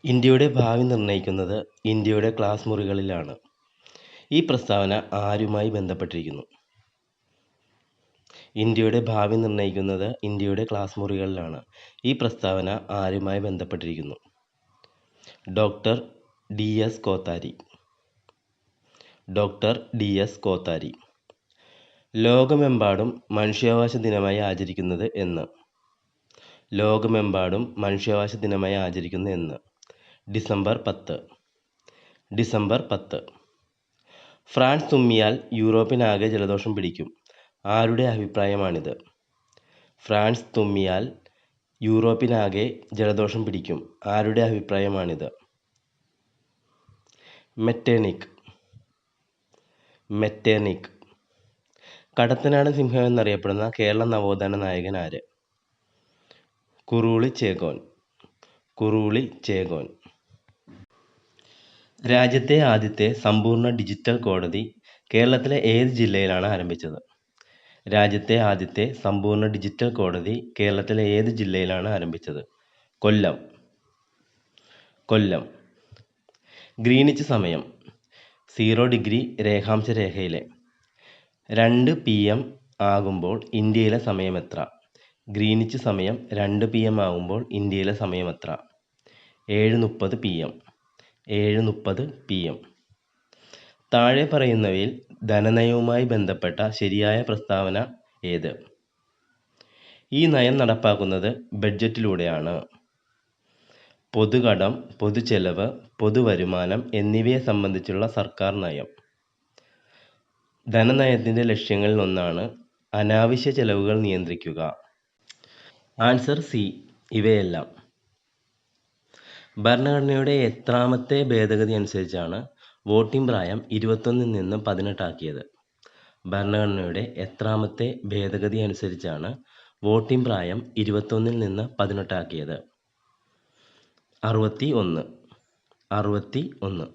ഇന്ത്യയുടെ ഭാവി നിർണ്ണയിക്കുന്നത് ഇന്ത്യയുടെ ക്ലാസ് മുറികളിലാണ്. ഈ പ്രസ്താവന ആരുമായി ബന്ധപ്പെട്ടിരിക്കുന്നു? ഇന്ത്യയുടെ ഭാവി നിർണ്ണയിക്കുന്നത് ഇന്ത്യയുടെ ക്ലാസ് മുറികളിലാണ്. ഈ പ്രസ്താവന ആരുമായി ബന്ധപ്പെട്ടിരിക്കുന്നു? Doctor D S Kothari. Doctor D S Kothari. ലോകമെമ്പാടും മനുഷ്യാവകാശ ദിനമായി ആചരിക്കുന്നത് എന്ന്? ലോകമെമ്പാടും മനുഷ്യാവകാശ ദിനമായി ആചരിക്കുന്നത് എന്ന്? ഡിസംബർ 10. ഡിസംബർ 10. ഫ്രാൻസ് തുമ്മിയാൽ യൂറോപ്പിനാകെ ജലദോഷം പിടിക്കും. ആരുടെ അഭിപ്രായമാണിത്? ഫ്രാൻസ് തുമ്മിയാൽ യൂറോപ്പിനാകെ ജലദോഷം പിടിക്കും. ആരുടെ അഭിപ്രായമാണിത്? മെറ്റേണിക്. മെറ്റേണിക്. കടത്തനാടൻ സിംഹം എന്നറിയപ്പെടുന്ന കേരള നവോത്ഥാന നായകൻ ആര്? കുറുളി ചേകോൻ. കുറുളി ചേകോൻ. രാജ്യത്തെ ആദ്യത്തെ സമ്പൂർണ്ണ ഡിജിറ്റൽ കോടതി കേരളത്തിലെ ഏത് ജില്ലയിലാണ് ആരംഭിച്ചത്? രാജ്യത്തെ ആദ്യത്തെ സമ്പൂർണ്ണ ഡിജിറ്റൽ കോടതി കേരളത്തിലെ ഏത് ജില്ലയിലാണ് ആരംഭിച്ചത്? കൊല്ലം. കൊല്ലം. ഗ്രീനിച്ച് സമയം 0 ഡിഗ്രി രേഖാംശ രേഖയിലെ 2 PM ആകുമ്പോൾ ഇന്ത്യയിലെ സമയം എത്ര? ഗ്രീനിച്ച് സമയം 2 PM ആകുമ്പോൾ ഇന്ത്യയിലെ സമയം എത്ര? 7:30 PM. 7:30 PM. താഴെ പറയുന്നവയിൽ ധനനയവുമായി ബന്ധപ്പെട്ട ശരിയായ പ്രസ്താവന ഏത്? ഈ നയം നടപ്പാക്കുന്നത് ബഡ്ജറ്റിലൂടെയാണ്. പൊതുകടം, പൊതുചെലവ്, പൊതുവരുമാനം എന്നിവയെ സംബന്ധിച്ചുള്ള സർക്കാർ നയം. ധനനയത്തിൻ്റെ ലക്ഷ്യങ്ങളിൽ ഒന്നാണ് അനാവശ്യ ചെലവുകൾ നിയന്ത്രിക്കുക. ആൻസർ സി, ഇവയെല്ലാം. ഭരണഘടനയുടെ എത്രാമത്തെ ഭേദഗതി അനുസരിച്ചാണ് വോട്ടിംഗ് പ്രായം 21 നിന്ന് 18 ആക്കിയത്? ഭരണഘടനയുടെ എത്രാമത്തെ ഭേദഗതി അനുസരിച്ചാണ് വോട്ടിംഗ് പ്രായം 21 നിന്ന് 18 ആക്കിയത്? 61. 61.